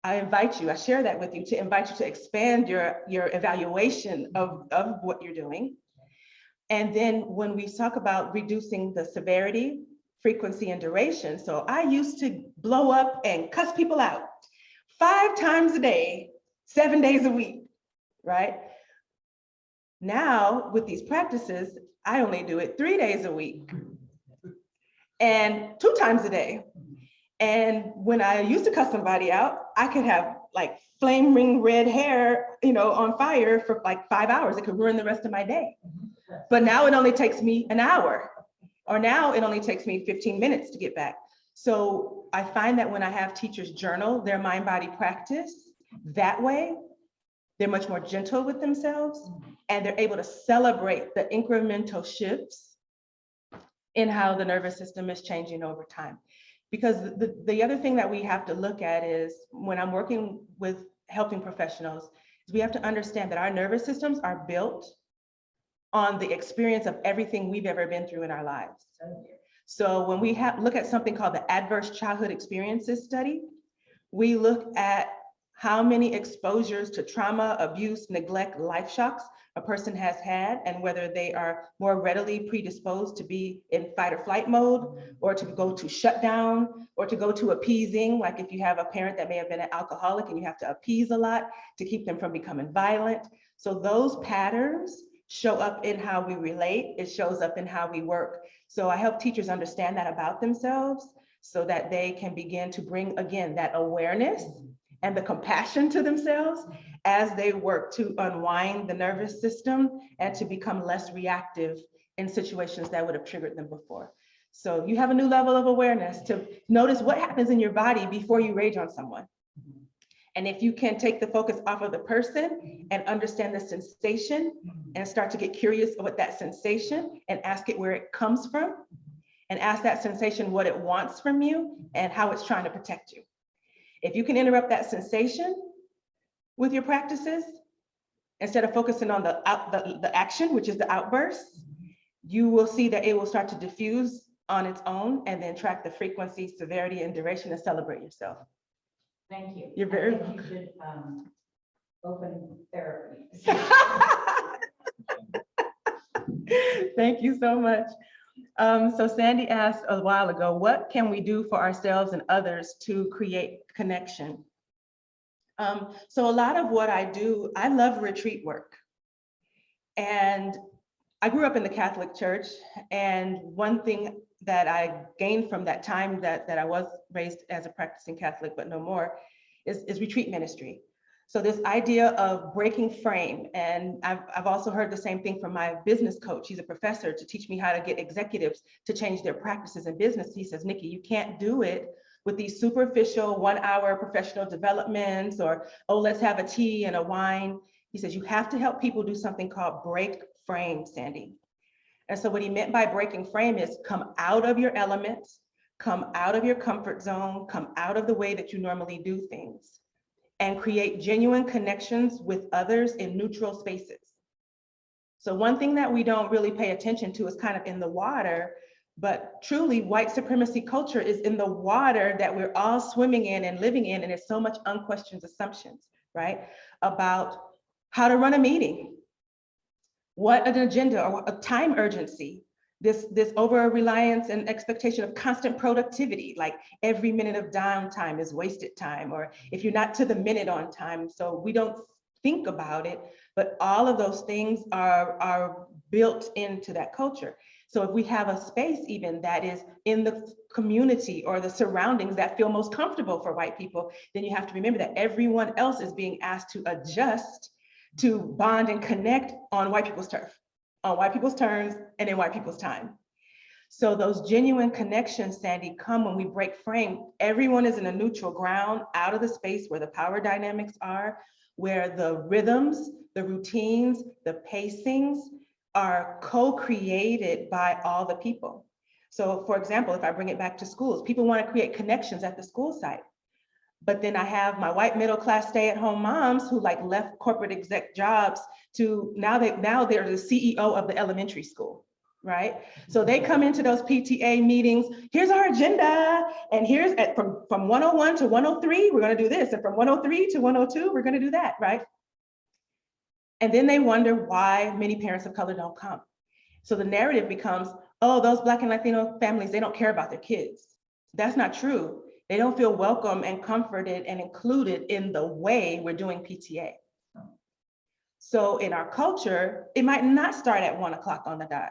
I invite you, I share that with you to invite you to expand your evaluation of what you're doing. And then when we talk about reducing the severity, frequency, and duration, so I used to blow up and cuss people out 5 times a day, 7 days a week, right? Now with these practices, I only do it 3 days a week and 2 times a day. And when I used to cuss somebody out, I could have like flame ring red hair, on fire for like 5 hours. It could ruin the rest of my day. But now it only takes me an hour, or now it only takes me 15 minutes to get back. So I find that when I have teachers journal their mind-body practice that way, they're much more gentle with themselves and they're able to celebrate the incremental shifts in how the nervous system is changing over time. Because the other thing that we have to look at is when I'm working with helping professionals, is we have to understand that our nervous systems are built on the experience of everything we've ever been through in our lives. So when we look at something called the Adverse Childhood Experiences Study, we look at how many exposures to trauma, abuse, neglect, life shocks a person has had, and whether they are more readily predisposed to be in fight or flight mode, or to go to shutdown, or to go to appeasing, like if you have a parent that may have been an alcoholic and you have to appease a lot to keep them from becoming violent. So those patterns show up in how we relate, it shows up in how we work. So I help teachers understand that about themselves so that they can begin to bring, again, that awareness and the compassion to themselves as they work to unwind the nervous system and to become less reactive in situations that would have triggered them before. So you have a new level of awareness to notice what happens in your body before you rage on someone. And if you can take the focus off of the person and understand the sensation and start to get curious about that sensation and ask it where it comes from, and ask that sensation what it wants from you and how it's trying to protect you. If you can interrupt that sensation with your practices, instead of focusing on the action, which is the outburst, you will see that it will start to diffuse on its own and then track the frequency, severity, and duration and celebrate yourself. Thank you. You're very welcome. You should open therapy. Thank you so much. So Sandy asked a while ago, what can we do for ourselves and others to create connection? So a lot of what I do, I love retreat work. And I grew up in the Catholic Church, and one thing that I gained from that time that I was raised as a practicing Catholic, but no more, is retreat ministry. So this idea of breaking frame, and I've also heard the same thing from my business coach. He's a professor to teach me how to get executives to change their practices in business. He says, Niki, you can't do it with these superficial 1 hour professional developments or, oh, let's have a tea and a wine. He says, you have to help people do something called break frame, Sandy. And so what he meant by breaking frame is come out of your elements, come out of your comfort zone, come out of the way that you normally do things, and create genuine connections with others in neutral spaces. So one thing that we don't really pay attention to is kind of in the water, but truly white supremacy culture is in the water that we're all swimming in and living in, and there's so much unquestioned assumptions, right? About how to run a meeting, what an agenda or a time urgency, this over reliance and expectation of constant productivity, like every minute of downtime is wasted time, or if you're not to the minute on time. So we don't think about it, but all of those things are built into that culture. So if we have a space even that is in the community or the surroundings that feel most comfortable for white people, then you have to remember that everyone else is being asked to adjust to bond and connect on white people's turf, on white people's terms, and in white people's time. So those genuine connections, Sandy, come when we break frame. Everyone is in a neutral ground, out of the space where the power dynamics are, where the rhythms, the routines, the pacings are co-created by all the people. So for example, if I bring it back to schools, people want to create connections at the school site. But then I have my white middle class stay-at-home moms who like left corporate exec jobs to now they're the CEO of the elementary school, right? So they come into those PTA meetings, here's our agenda, and here's from 101 to 103, we're gonna do this, and from 103 to 102, we're gonna do that, right? And then they wonder why many parents of color don't come. So the narrative becomes, oh, those Black and Latino families, they don't care about their kids. That's not true. They don't feel welcome and comforted and included in the way we're doing PTA. So in our culture, it might not start at 1 o'clock on the dot.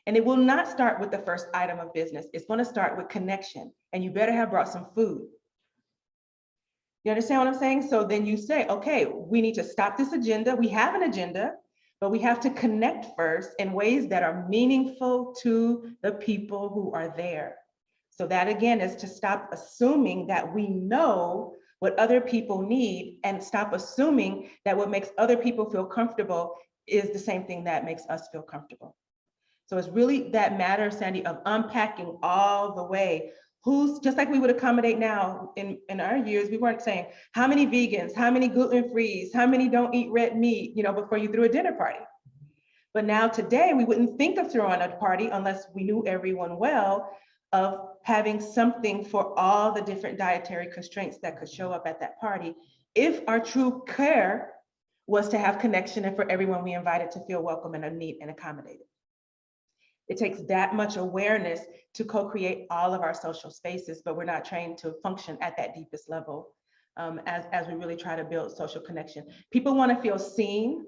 And it will not start with the first item of business. It's going to start with connection. And you better have brought some food. You understand what I'm saying? So then you say, okay, we need to stop this agenda. We have an agenda, but we have to connect first in ways that are meaningful to the people who are there. So that again is to stop assuming that we know what other people need and stop assuming that what makes other people feel comfortable is the same thing that makes us feel comfortable. So it's really that matter, Sandy, of unpacking all the way. Who's, just like we would accommodate now in our years, we weren't saying how many vegans, how many gluten-frees, how many don't eat red meat, you know, before you threw a dinner party. But now today, we wouldn't think of throwing a party unless we knew everyone well, of having something for all the different dietary constraints that could show up at that party, if our true care was to have connection and for everyone we invited to feel welcome and neat and accommodated. It takes that much awareness to co-create all of our social spaces, but we're not trained to function at that deepest level as we really try to build social connection. People want to feel seen.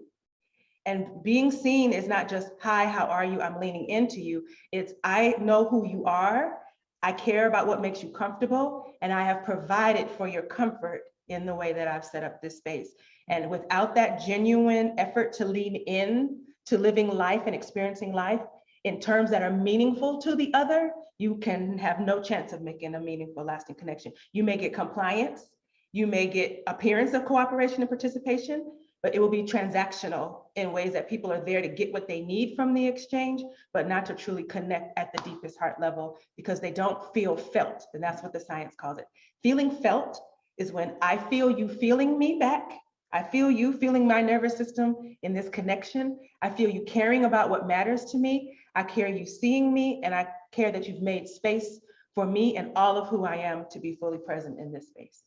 And being seen is not just, hi, how are you? I'm leaning into you. It's, I know who you are. I care about what makes you comfortable. And I have provided for your comfort in the way that I've set up this space. And without that genuine effort to lean in to living life and experiencing life in terms that are meaningful to the other, you can have no chance of making a meaningful, lasting connection. You may get compliance. You may get appearance of cooperation and participation, but it will be transactional in ways that people are there to get what they need from the exchange, but not to truly connect at the deepest heart level because they don't feel felt. And that's what the science calls it. Feeling felt is when I feel you feeling me back. I feel you feeling my nervous system in this connection. I feel you caring about what matters to me. I care you seeing me, and I care that you've made space for me and all of who I am to be fully present in this space.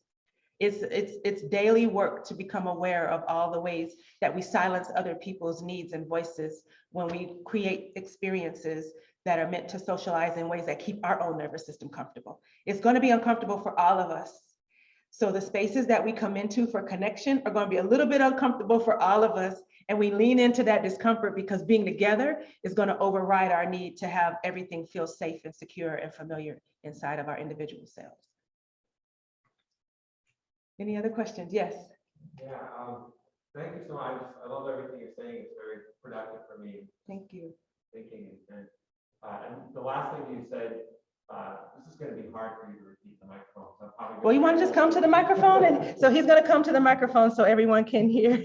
It's daily work to become aware of all the ways that we silence other people's needs and voices when we create experiences that are meant to socialize in ways that keep our own nervous system comfortable. It's going to be uncomfortable for all of us. So the spaces that we come into for connection are going to be a little bit uncomfortable for all of us. And we lean into that discomfort because being together is going to override our need to have everything feel safe and secure and familiar inside of our individual selves. Any other questions? Yes. Yeah, thank you so much. I love everything you're saying. It's very productive for me. Thank you. Thinking and the last thing you said, this is going to be hard for you to repeat the microphone. So I'm probably Well, you want to just come to the microphone? And so he's going to come to the microphone so everyone can hear.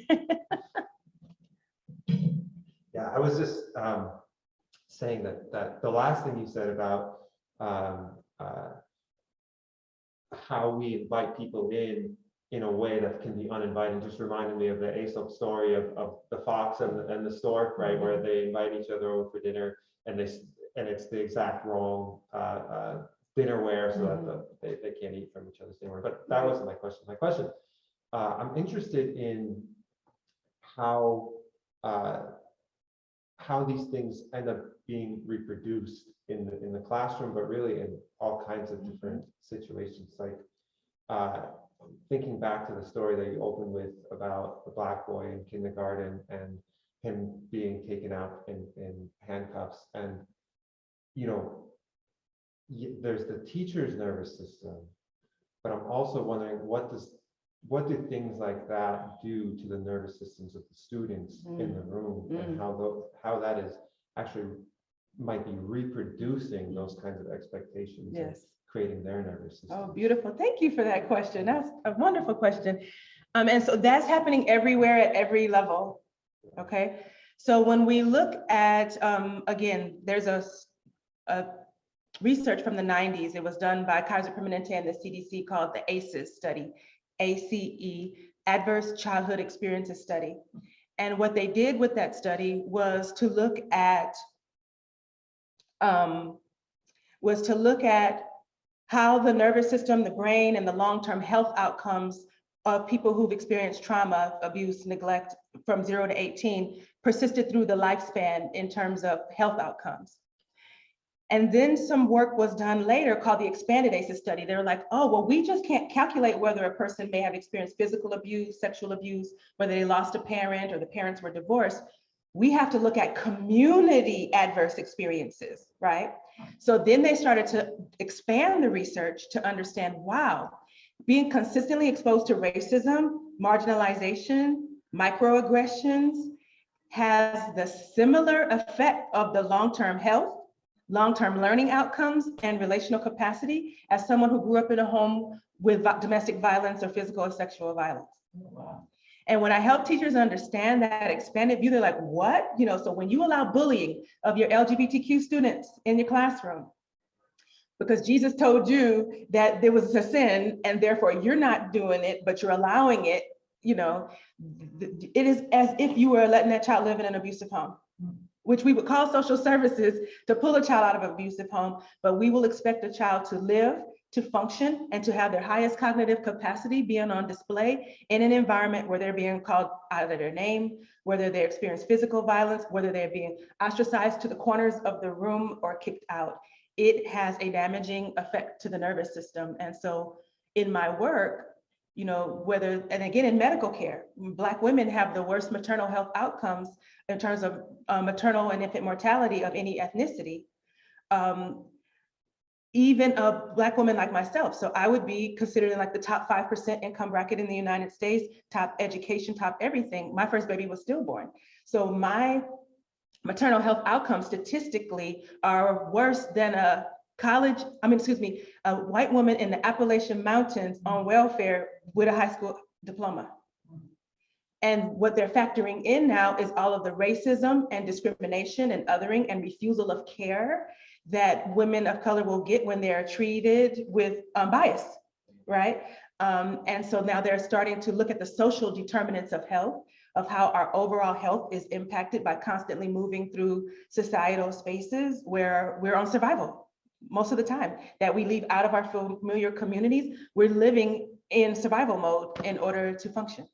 Yeah, I was just saying that the last thing you said about how we invite people in a way that can be uninviting just reminded me of the Aesop story of the fox and the stork, right, where they invite each other over for dinner and it's the exact wrong dinnerware so that they can't eat from each other's dinnerware. But that wasn't my question. My question, I'm interested in how these things end up being reproduced in the classroom, but really in all kinds of different situations. Like thinking back to the story that you opened with about the Black boy in kindergarten and him being taken out in handcuffs, and there's the teacher's nervous system, but I'm also wondering what do things like that do to the nervous systems of the students in the room, and how that is actually might be reproducing those kinds of expectations. Yes. Creating their nervous system. Oh, beautiful. Thank you for that question. That's a wonderful question. And so that's happening everywhere at every level. Okay. So when we look at, again, there's a research from the 90s. It was done by Kaiser Permanente and the CDC called the ACEs study, ACE, Adverse Childhood Experiences Study. And what they did with that study was to look at how the nervous system, the brain, and the long-term health outcomes of people who've experienced trauma, abuse, neglect from 0 to 18 persisted through the lifespan in terms of health outcomes. And then some work was done later called the expanded ACEs study. They were like, oh, well, we just can't calculate whether a person may have experienced physical abuse, sexual abuse, whether they lost a parent or the parents were divorced. We have to look at community adverse experiences, right? So then they started to expand the research to understand, wow, being consistently exposed to racism, marginalization, microaggressions has the similar effect of the long-term health, long-term learning outcomes, and relational capacity as someone who grew up in a home with domestic violence or physical or sexual violence. Wow. And when I help teachers understand that expanded view, they're like, what? So when you allow bullying of your LGBTQ students in your classroom, because Jesus told you that there was a sin and therefore you're not doing it, but you're allowing it, it is as if you were letting that child live in an abusive home, which we would call social services to pull a child out of an abusive home, but we will expect a child to live, to function, and to have their highest cognitive capacity being on display in an environment where they're being called out of their name, whether they experience physical violence, whether they're being ostracized to the corners of the room or kicked out. It has a damaging effect to the nervous system. And so in my work, and again, in medical care, Black women have the worst maternal health outcomes in terms of maternal and infant mortality of any ethnicity. Even a Black woman like myself. So I would be considered in like the top 5% income bracket in the United States, top education, top everything. My first baby was stillborn. So my maternal health outcomes statistically are worse than a white woman in the Appalachian Mountains on welfare with a high school diploma. And what they're factoring in now is all of the racism and discrimination and othering and refusal of care that women of color will get when they're treated with bias, right? And so now they're starting to look at the social determinants of health, of how our overall health is impacted by constantly moving through societal spaces where we're on survival most of the time, that we leave out of our familiar communities. We're living in survival mode in order to function.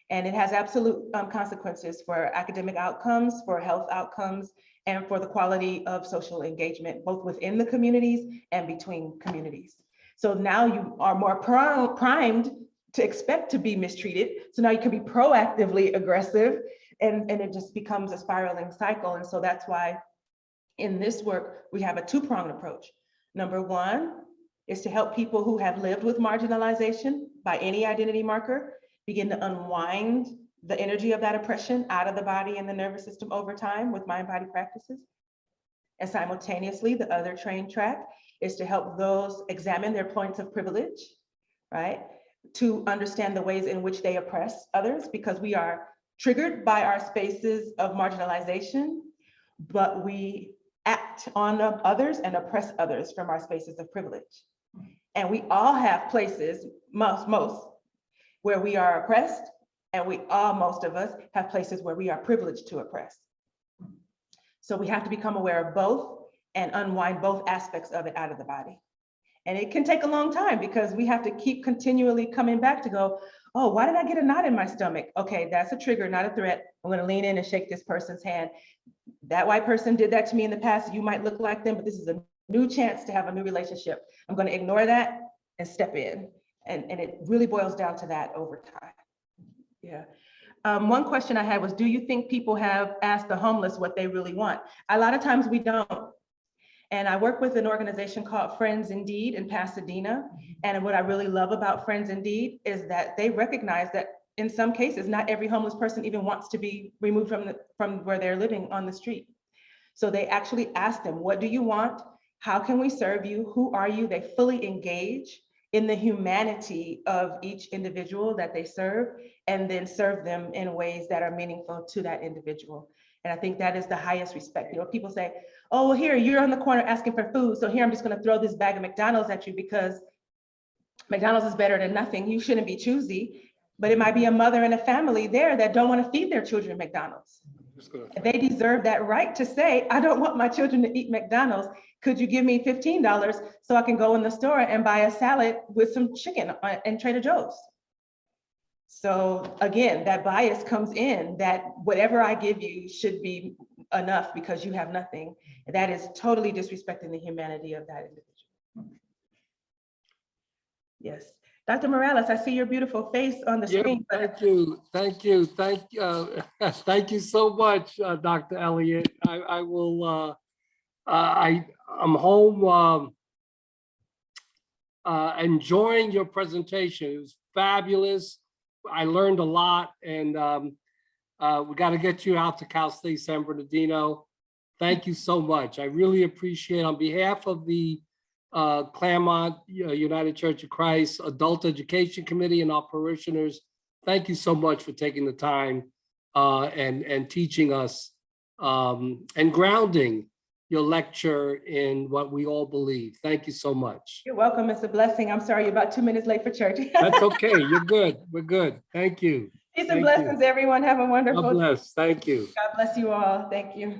And it has absolute consequences for academic outcomes, for health outcomes, and for the quality of social engagement, both within the communities and between communities. So now you are more primed to expect to be mistreated. So now you can be proactively aggressive, and it just becomes a spiraling cycle. And so that's why in this work, we have a two-pronged approach. Number one is to help people who have lived with marginalization by any identity marker begin to unwind the energy of that oppression out of the body and the nervous system over time with mind-body practices. And simultaneously, the other train track is to help those examine their points of privilege, right? To understand the ways in which they oppress others, because we are triggered by our spaces of marginalization, but we act on others and oppress others from our spaces of privilege. And we all have places, most, where we are oppressed, and most of us have places where we are privileged to oppress. So we have to become aware of both and unwind both aspects of it out of the body. And it can take a long time because we have to keep continually coming back to go, oh, why did I get a knot in my stomach? Okay, that's a trigger, not a threat. I'm gonna lean in and shake this person's hand. That white person did that to me in the past. You might look like them, but this is a new chance to have a new relationship. I'm gonna ignore that and step in. And it really boils down to that over time. Yeah. One question I had was, do you think people have asked the homeless what they really want? A lot of times we don't. And I work with an organization called Friends Indeed in Pasadena. And what I really love about Friends Indeed is that they recognize that in some cases, not every homeless person even wants to be removed from where they're living on the street. So they actually ask them, what do you want? How can we serve you? Who are you? They fully engage in the humanity of each individual that they serve, and then serve them in ways that are meaningful to that individual. And I think that is the highest respect. You know, people say, oh, well, here, you're on the corner asking for food, so here I'm just gonna throw this bag of McDonald's at you because McDonald's is better than nothing. You shouldn't be choosy. But it might be a mother and a family there that don't wanna feed their children McDonald's. They deserve that right to say, I don't want my children to eat McDonald's. Could you give me $15 so I can go in the store and buy a salad with some chicken in Trader Joe's? So again, that bias comes in that whatever I give you should be enough because you have nothing. That is totally disrespecting the humanity of that individual. Yes. Dr. Morales, I see your beautiful face on the screen. Thank you. Thank you so much, Dr. Elliott. I will, I'm home enjoying your presentation. It was fabulous. I learned a lot, and we got to get you out to Cal State San Bernardino. Thank you so much. I really appreciate it. On behalf of the Claremont United Church of Christ Adult Education Committee and our parishioners, thank you so much for taking the time and teaching us and grounding your lecture in what we all believe. Thank you so much. You're welcome. It's a blessing. I'm sorry you're about 2 minutes late for church. That's okay. You're good. We're good. Thank you. Peace and blessings, everyone. Have a wonderful God bless. Thank you. God bless you all. Thank you.